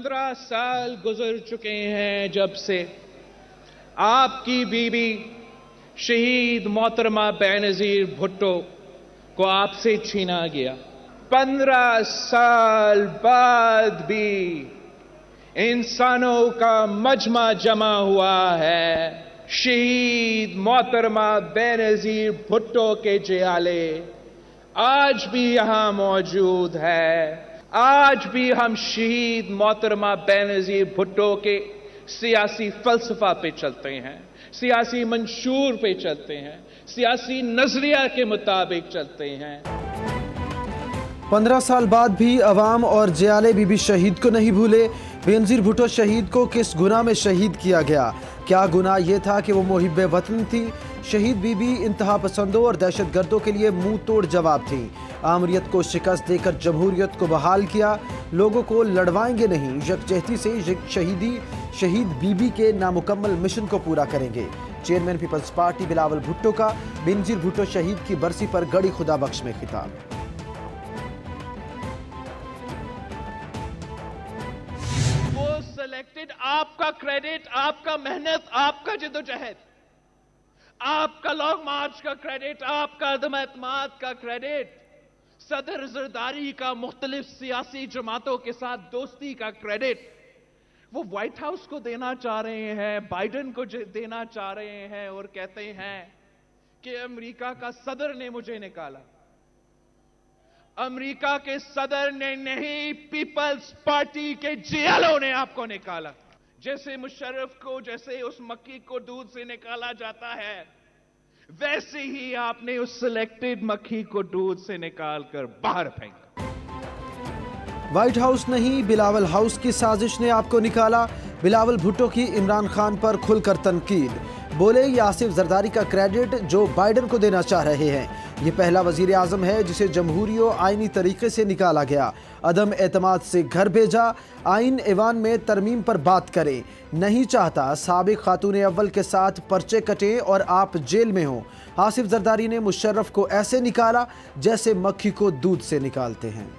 15 साल गुजर चुके हैं जब से आपकी बीवी शहीद मोहतरमा बेनजीर भुट्टो को आपसे छीना गया। 15 साल बाद भी इंसानों का मजमा जमा हुआ है। शहीद मोहतरमा बेनजीर भुट्टो के जियाले आज भी यहां मौजूद है। आज भी हम शहीद मोहतरमा बेनजीर भुट्टो के सियासी फलसफा पे चलते हैं, सियासी मंशूर पे चलते हैं, सियासी नजरिया के मुताबिक चलते हैं। 15 साल बाद भी अवाम और जियाले बीबी शहीद को नहीं भूले। बेनजीर भुट्टो शहीद को किस गुनाह में शहीद किया गया? क्या गुनाह यह था कि वो मुहिब्बे वतन थी? शहीद बीबी इंतहा पसंदों और दहशतगर्दों के लिए मुंह तोड़ जवाब थी। आमरीत को शिकस्त देकर जमहूरियत को बहाल किया। लोगों को लड़वाएंगे नहीं, यकजहती से शहीद बीबी के नामुकम्मल मिशन को पूरा करेंगे। Chairman peoples party Bilawal Bhutto का बेनजीर भुट्टो शहीद की बरसी पर गड़ी खुदा बख्श में खिताब। वो सिलेक्टेड, आपका क्रेडिट, आपका मेहनत, आपका जिद्दोजहद, आपका लॉन्ग मार्च का क्रेडिट, आपका अदम एतमाद का क्रेडिट, सदर जरदारी का मुख्तलिफ सियासी जमातों के साथ दोस्ती का क्रेडिट वो व्हाइट हाउस को देना चाह रहे हैं, बाइडेन को देना चाह रहे हैं और कहते हैं कि अमेरिका का सदर ने मुझे निकाला। अमेरिका के सदर ने नहीं, पीपल्स पार्टी के जियालों ने आपको निकाला। जैसे मुशर्रफ को, जैसे उस मक्खी को दूध से निकाला जाता है, वैसे ही आपने उस सिलेक्टेड मक्खी को दूध से निकालकर बाहर फेंका। व्हाइट हाउस नहीं, बिलावल हाउस की साजिश ने आपको निकाला। बिलावल भुट्टो की इमरान खान पर खुलकर तनकीद। बोले ये आसिफ जरदारी का क्रेडिट जो बाइडेन को देना चाह रहे हैं। ये पहला वजीर आजम है जिसे जमहूरी और आइनी तरीके से निकाला गया, अदम एतमाद से घर भेजा। आइन ऐवान में तरमीम पर बात करें, नहीं चाहता साबिक खातून अव्वल के साथ पर्चे कटें और आप जेल में हों। आसिफ जरदारी ने मुशर्रफ को ऐसे निकाला जैसे मक्खी को दूध से निकालते हैं।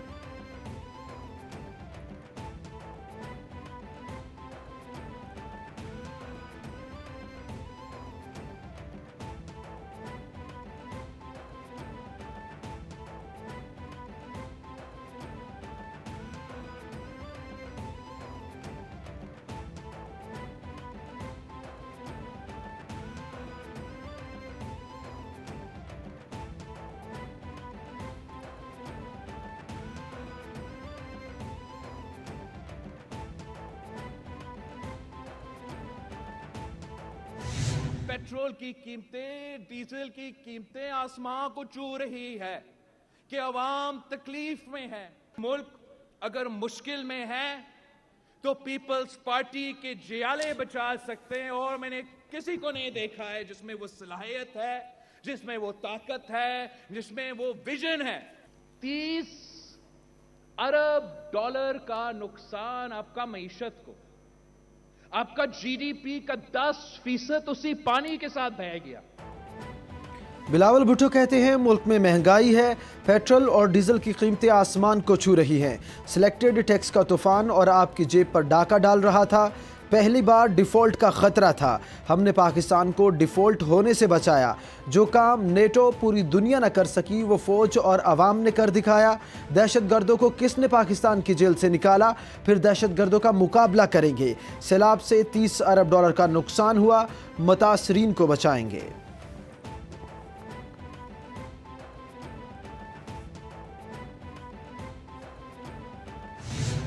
पेट्रोल की कीमतें, डीजल की कीमतें आसमां को छू रही है कि अवाम तकलीफ में है। मुल्क अगर मुश्किल में है तो पीपल्स पार्टी के जियाले बचा सकते हैं, और मैंने किसी को नहीं देखा है जिसमें वो सलाहियत है, जिसमें वो ताकत है, जिसमें वो विजन है। 30 अरब डॉलर का नुकसान आपका मईशत को, आपका जीडीपी का 10% उसी पानी के साथ बह गया। बिलावल भुट्टो कहते हैं मुल्क में महंगाई है, पेट्रोल और डीजल की कीमतें आसमान को छू रही हैं। सिलेक्टेड टैक्स का तूफान और आपकी जेब पर डाका डाल रहा था। पहली बार डिफ़ॉल्ट का ख़तरा था, हमने पाकिस्तान को डिफ़ॉल्ट होने से बचाया। जो काम नेटो पूरी दुनिया न कर सकी वो फ़ौज और अवाम ने कर दिखाया। दहशतगर्दों को किसने पाकिस्तान की जेल से निकाला, फिर दहशतगर्दों का मुकाबला करेंगे। सैलाब से 30 अरब डॉलर का नुकसान हुआ, मुतासरीन को बचाएंगे।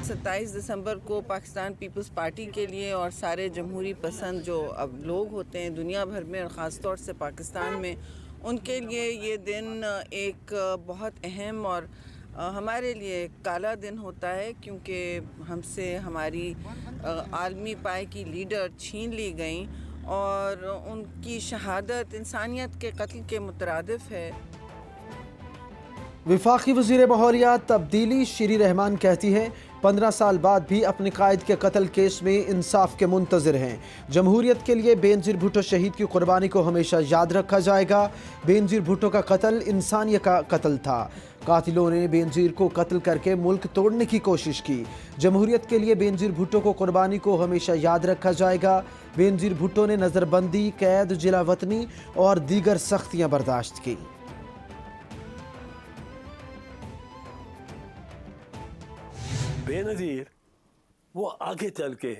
27 दिसंबर को पाकिस्तान पीपल्स पार्टी के लिए और सारे जमहूरी पसंद जो अब लोग होते हैं दुनिया भर में और ख़ास तौर से पाकिस्तान में, उनके लिए ये दिन एक बहुत अहम और हमारे लिए काला दिन होता है, क्योंकि हमसे हमारी आलमी पाए की लीडर छीन ली गई और उनकी शहादत इंसानियत के कत्ल के मुतरादिफ है। वफाकी वज़ीर माहौलियात तब्दीली शीरी रहमान कहती हैं 15 साल बाद भी अपने कायद के कत्ल केस में इंसाफ के मुंतज़िर हैं। जमहूरियत के लिए बेनज़ीर भुट्टो शहीद की कुर्बानी को हमेशा याद रखा जाएगा। बेनज़ीर भुट्टो का कत्ल इंसानियत का कत्ल था। कातिलों ने बेनजीर को कत्ल करके मुल्क तोड़ने की कोशिश की। जमहूरियत के लिए बेनजीर भुट्टो को कुर्बानी को हमेशा याद रखा जाएगा। बेनजीर भुट्टो ने नजरबंदी, कैद, जिला वतनी और दीगर सख्तियां बर्दाश्त की। बेनजीर वो आगे चल के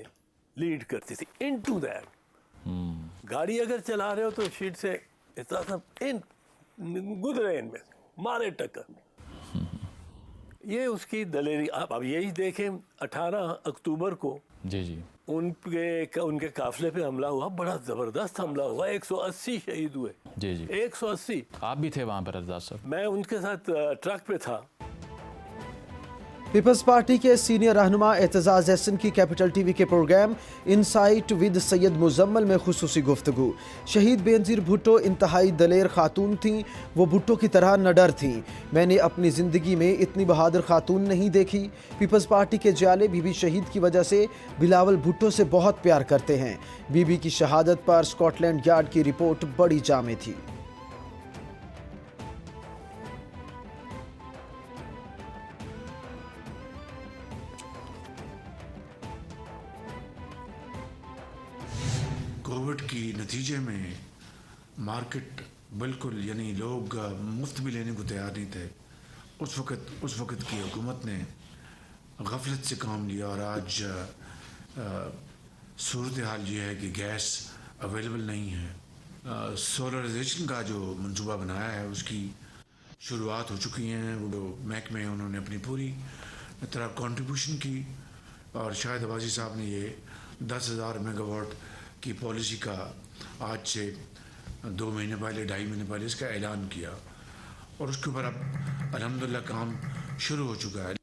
लीड करती थी इनटू दैट। गाड़ी अगर चला रहे हो तो शीट से इतना सब इन गुजरे इनमें, मारे टक्कर। ये उसकी दलेरी। आप अब यही देखें 18 अक्टूबर को जी उनके काफिले पे हमला हुआ, बड़ा जबरदस्त हमला हुआ, 180 शहीद हुए। जी 180। आप भी थे वहाँ पर रज़ा साहब? मैं उनके साथ ट्रक पे था। पीपल्स पार्टी के सीनियर रहनुमा एतजाज़ एहसन की कैपिटल टीवी के programme insight with Syed Muzammil में खुसूसी गुफ्तगू। शहीद बेनजीर भुट्टो इंतहाई दलेर खातून थीं। वो भुट्टो की तरह नडर थीं। मैंने अपनी ज़िंदगी में इतनी बहादुर खातून नहीं देखी। पीपल्स पार्टी के जाले बीबी शहीद की वजह से बिलावल भुट्टो से बहुत प्यार करते हैं। बीबी की शहादत पर स्कॉटलैंड यार्ड की रिपोर्ट बड़ी जामे थी। कोविड की नतीजे में मार्केट बिल्कुल यानी लोग मुफ्त भी लेने को तैयार नहीं थे। उस वक़्त की हुकूमत ने गफलत से काम लिया और आज सूरत हाल ये है कि गैस अवेलेबल नहीं है। सोलराइजेशन का जो मंसूबा बनाया है उसकी शुरुआत हो चुकी है। वो महकमे उन्होंने अपनी पूरी तरह कंट्रीब्यूशन की और शाहिद अब्बासी साहब ने ये 10,000 मेगावाट की पॉलिसी का आज से 2 महीने पहले 2.5 महीने पहले इसका ऐलान किया और उसके ऊपर अब अल्हम्दुलिल्लाह काम शुरू हो चुका है।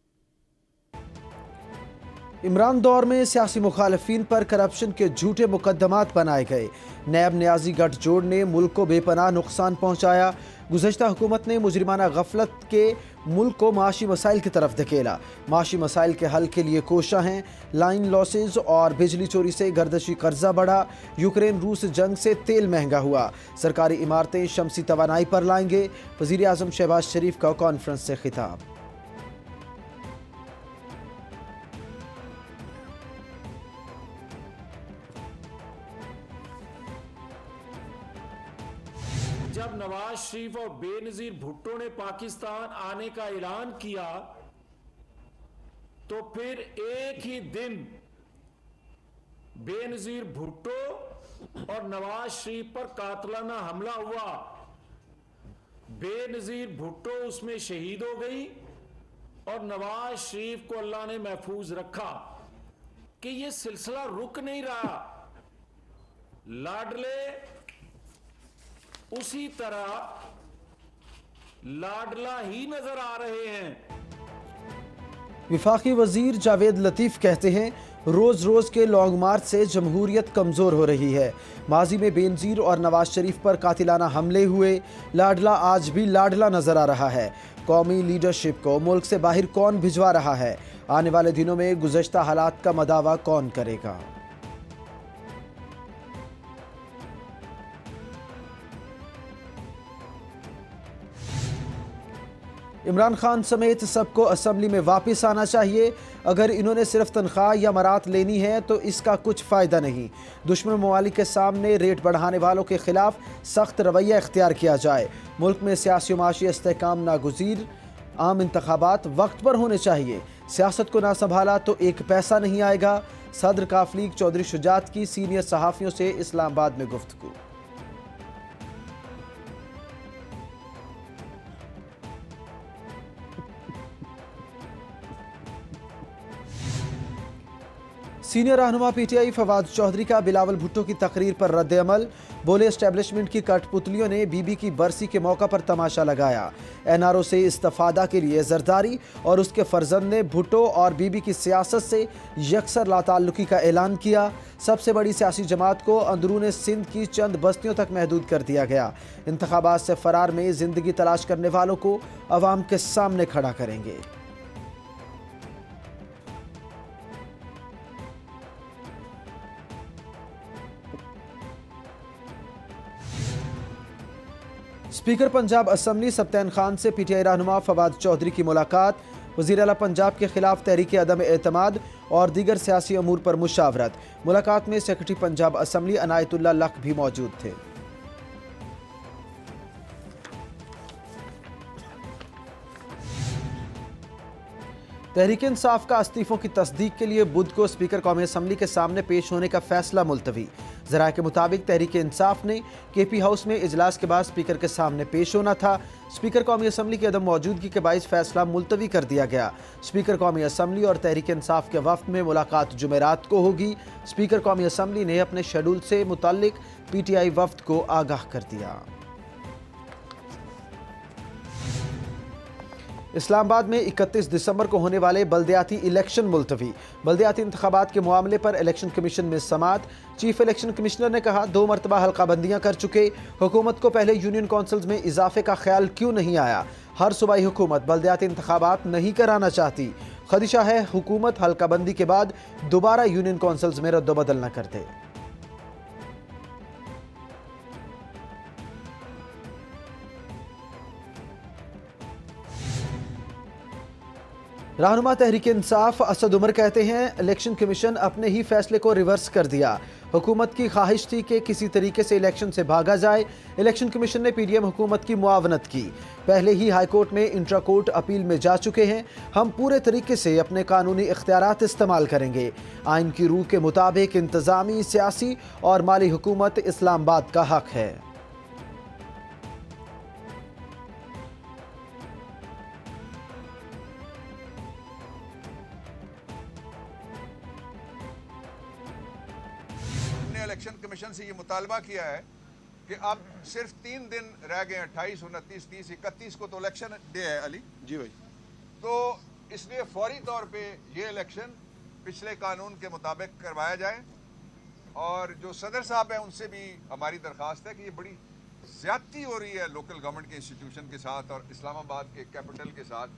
इमरान दौर में सियासी मुखालफीन पर करप्शन के झूठे मुकदमात बनाए गए। नैब न्याजी गठजोड़ ने मुल्क को बेपनाह नुकसान पहुंचाया। गुज़श्ता हुकूमत ने मुजरिमाना गफलत के मुल्क को माशी मसाइल की तरफ धकेला। माशी मसाइल के हल के लिए कोशा हैं। लाइन लॉसेज और बिजली चोरी से गर्दशी कर्जा बढ़ा। यूक्रेन रूस जंग से तेल महंगा हुआ। सरकारी इमारतें शमसी तवानाई पर लाएंगे। वज़ीर आज़म शहबाज शरीफ का कॉन्फ्रेंस से खिताब। जब नवाज शरीफ और बेनजीर भुट्टो ने पाकिस्तान आने का ऐलान किया तो फिर एक ही दिन बेनजीर भुट्टो और नवाज शरीफ पर कातलाना हमला हुआ। बेनजीर भुट्टो उसमें शहीद हो गई और नवाज शरीफ को अल्लाह ने महफूज रखा कि यह सिलसिला रुक नहीं रहा। लाडले उसी तरह लाडला ही नजर आ रहे हैं। विफाकी वजीर जावेद लतीफ कहते हैं, रोज रोज के लॉन्ग मार्च से जमहूरियत कमजोर हो रही है। माजी में बेनजीर और नवाज शरीफ पर कातिलाना हमले हुए। लाडला आज भी लाडला नजर आ रहा है। कौमी लीडरशिप को मुल्क से बाहर कौन भिजवा रहा है? आने वाले दिनों में गुज़श्ता हालात का मदावा कौन करेगा? इमरान खान समेत सबको असम्बली में वापस आना चाहिए। अगर इन्होंने सिर्फ तनख्वाह या मरात लेनी है तो इसका कुछ फ़ायदा नहीं। दुश्मन ममालिक के सामने रेट बढ़ाने वालों के खिलाफ सख्त रवैया इख्तियार किया जाए। मुल्क में सियासी व माशी इस्तेहकाम नागुज़ीर। आम इंतखाबात वक्त पर होने चाहिए। सियासत को ना संभाला तो एक पैसा नहीं आएगा। सदर काफ लीग चौधरी शुजात की सीनियर सहाफ़ियों से इस्लामाबाद में गुफ्तगू। सीनियर रहनुमा पीटीआई फवाद चौधरी का बिलावल भुट्टो की तकरीर पर रद्द अमल। बोले, एस्टेब्लिशमेंट की कठपुतलियों ने बीबी की बरसी के मौका पर तमाशा लगाया। एनआरओ से इस्तफादा के लिए जरदारी और उसके फर्जंद ने भुट्टो और बीबी की सियासत से यकसर लाताल्लुकी का ऐलान किया। सबसे बड़ी सियासी जमात को अंदरून सिंध की चंद बस्तियों तक महदूद कर दिया गया। इंतखाबात से फरार में जिंदगी तलाश करने वालों को अवाम के सामने खड़ा करेंगे। स्पीकर पंजाब असम्बली सप्तान खान से पीटीआई रहनुमा फवाद चौधरी की मुलाकात, वज़ीर आला पंजाब के खिलाफ तहरीक अदम एतमाद और दीगर सियासी अमूर पर मुशावरत। मुलाकात में सेक्रेटरी पंजाब असम्बली अनायतुल्लाह लख भी मौजूद थे। तहरीक इंसाफ का इस्तीफों की तस्दीक के लिए बुध को स्पीकर कौमी असम्बली के सामने पेश होने का फैसला मुलतवी। ज़राए के मुताबिक तहरीक इंसाफ ने केपी हाउस में इजलास के बाद स्पीकर के सामने पेश होना था। स्पीकर कौमी असम्बली की अदम मौजूदगी के बाइस फैसला मुलतवी कर दिया गया। स्पीकर कौमी असम्बली और तहरीक इंसाफ के वफ्द में मुलाकात जुमेरात को होगी। स्पीकर कौमी असम्बली ने अपने शेड्यूल से मुताल्लिक पीटीआई वफ्द को आगाह कर दिया। इस्लामाबाद में 31 दिसंबर को होने वाले बल्दियाती इलेक्शन मुलतवी। बल्दियाती इंतखाबात के मामले पर इलेक्शन कमीशन में समात। चीफ इलेक्शन कमिश्नर ने कहा 2 मरतबा हल्काबंदियां कर चुके, हुकूमत को पहले यूनियन काउंसिल्स में इजाफे का ख्याल क्यों नहीं आया। हर सूबाई हुकूमत बल्दियाती इंतखाबात नहीं कराना चाहती। खदशा है हुकूमत हल्काबंदी के बाद दोबारा यूनियन काउंसिल्स में रद्दोबदल न कर दे। रहनुमा तहरीक इंसाफ असद उमर कहते हैं इलेक्शन कमीशन अपने ही फैसले को रिवर्स कर दिया। हुकूमत की ख्वाहिश थी कि किसी तरीके से इलेक्शन से भागा जाए। इलेक्शन कमीशन ने पीडीएम हुकूमत की मुआवनत की। पहले ही हाई कोर्ट में इंट्रा कोर्ट अपील में जा चुके हैं। हम पूरे तरीके से अपने कानूनी इख्तियारात इस्तेमाल करेंगे। आइन की रूह के मुताबिक इंतजामी, सियासी और माली हुकूमत इस्लामाबाद का हक है। इलेक्शन कमीशन से ये मुतालबा किया है कि अब सिर्फ 3 दिन रह गए, 28, 29, 30, 31 को तो इलेक्शन डे है अली जी भाई, तो इसलिए फौरी तौर पे ये इलेक्शन पिछले कानून के मुताबिक करवाया जाए। और जो सदर साहब हैं उनसे भी हमारी दरख्वास्त है कि ये बड़ी ज्यादती हो रही है लोकल गवर्नमेंट के इंस्टीट्यूशन के साथ और इस्लामाबाद के कैपिटल के साथ।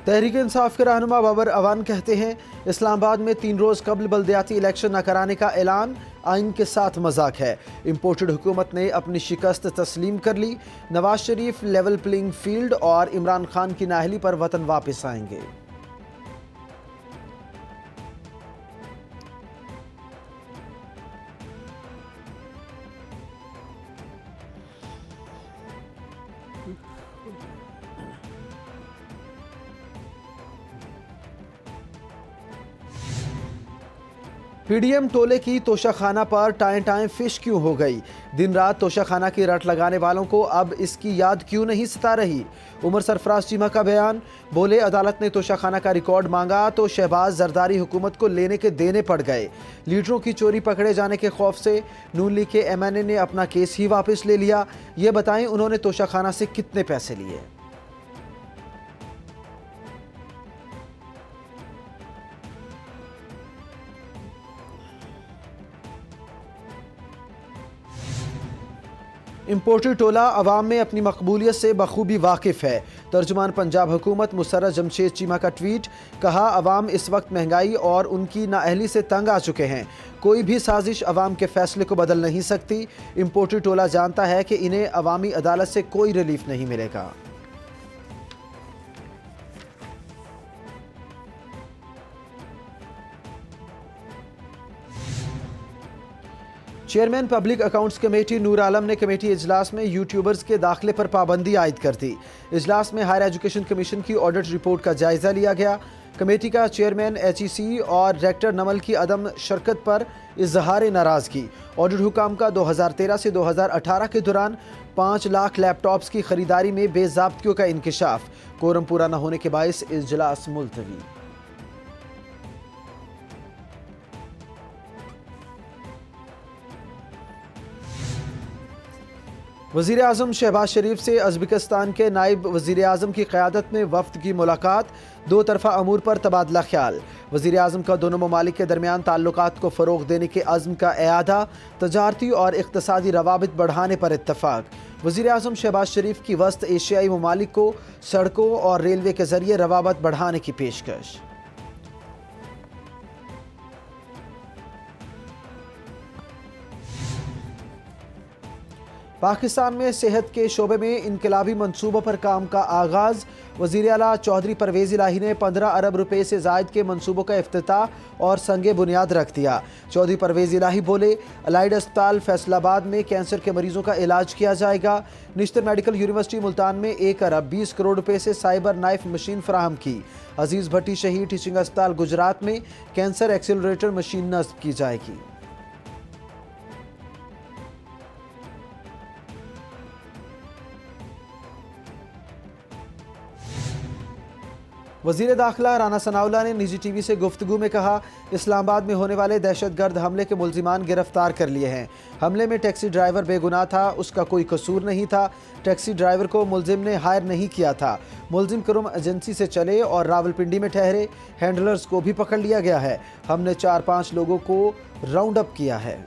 तहरीक इंसाफ के रहनुमा बाबर अवान कहते हैं इस्लामाबाद में 3 रोज़ कबल बल्दियाती इलेक्शन न कराने का ऐलान आइन के साथ मजाक है। इम्पोर्टेड हुकूमत ने अपनी शिकस्त तस्लीम कर ली। Nawaz Sharif level playing field और इमरान खान की नाअहली पर वतन वापस आएंगे। पीडीएम टोले की तोशाखाना पर टाएं टाएं फिश क्यों हो गई। दिन रात तोशाखाना की रट लगाने वालों को अब इसकी याद क्यों नहीं सता रही। उमर सरफराज चीमा का बयान, बोले अदालत ने तोशाखाना का रिकॉर्ड मांगा तो शहबाज जरदारी हुकूमत को लेने के देने पड़ गए। लीडरों की चोरी पकड़े जाने के खौफ से नून लीग के एमएनए ने अपना केस ही वापस ले लिया। ये बताएं उन्होंने तोशाखाना से कितने पैसे लिए। इम्पोर्टेड टोला अवाम में अपनी मकबूलियत से बखूबी वाकिफ़ है। तर्जुमान पंजाब हुकूमत मुसर्रत जमशेद चीमा का ट्वीट, कहा अवाम इस वक्त महंगाई और उनकी नाअहली से तंग आ चुके हैं। कोई भी साजिश अवाम के फैसले को बदल नहीं सकती। इम्पोर्टेड टोला जानता है कि इन्हें अवामी अदालत से कोई रिलीफ नहीं मिलेगा। Chairman public accounts committee Noor Alam ने कमेटी इजलास में यूट्यूबर्स के दाखिले पर पाबंदी आयद कर दी। इजलास में हायर एजुकेशन कमीशन की ऑडिट रिपोर्ट का जायजा लिया गया। कमेटी का चेयरमैन HEC और डायरेक्टर नमल की अदम शिरकत पर इजहार नाराजगी। ऑडिट हुकाम का 2013 से 2018 के दौरान 5 लाख लैपटॉप्स की खरीदारी में बेज़ाब्तियों का इंकिशाफ। कोरम पूरा न होने के बायस इजलास मुलतवी। वज़ीर आज़म शहबाज शरीफ से उज़्बेकिस्तान के नायब वज़ीर आज़म की क़यादत में वफ़द की मुलाकात। 2 तरफ़ा अमूर पर तबादला ख्याल। वज़ीर आज़म का दोनों ममालिक के दरमियान ताल्लुकात को फ़रोग़ देने के अज़्म का एआदा। तजारती और इक़्तिसादी रवाबित बढ़ाने पर इत्तफ़ाक़। वज़ीर आज़म शहबाज शरीफ की वस्त एशियाई ममालिक को सड़कों और रेलवे के ज़रिए रवाबत बढ़ाने की पेशकश। पाकिस्तान में सेहत के शोबे में इनकलाबी मंसूबों पर काम का आगाज। वज़ीर आला चौधरी परवेज़ इलाही ने 15 अरब रुपए से जायद के मंसूबों का इफ्तिताह और संगे बुनियाद रख दिया। चौधरी परवेज़ इलाही बोले, अलाइड अस्पताल फैसलाबाद में कैंसर के मरीजों का इलाज किया जाएगा। निश्तर मेडिकल यूनिवर्सिटी मुल्तान में 1 अरब 20 करोड़ रुपए से साइबर नाइफ मशीन फराहम की। अजीज़ भट्टी शहीद टीचिंग अस्पताल गुजरात में कैंसर एक्सीलरेटर मशीन नस्ब की जाएगी। वज़ीर दाखिला राना सनाउल्लाह ने निजी टीवी से गुफ्तगू में कहा, इस्लामाबाद में होने वाले दहशतगर्द हमले के मुल्जिमान गिरफ्तार कर लिए हैं। हमले में टैक्सी ड्राइवर बेगुनाह था, उसका कोई कसूर नहीं था। टैक्सी ड्राइवर को मुल्जिम ने हायर नहीं किया था। मुल्जिम क्रोम एजेंसी से चले और रावलपिंडी में ठहरे। हैंडलर्स को भी पकड़ लिया गया है। हमने 4-5 लोगों को राउंड अप किया है।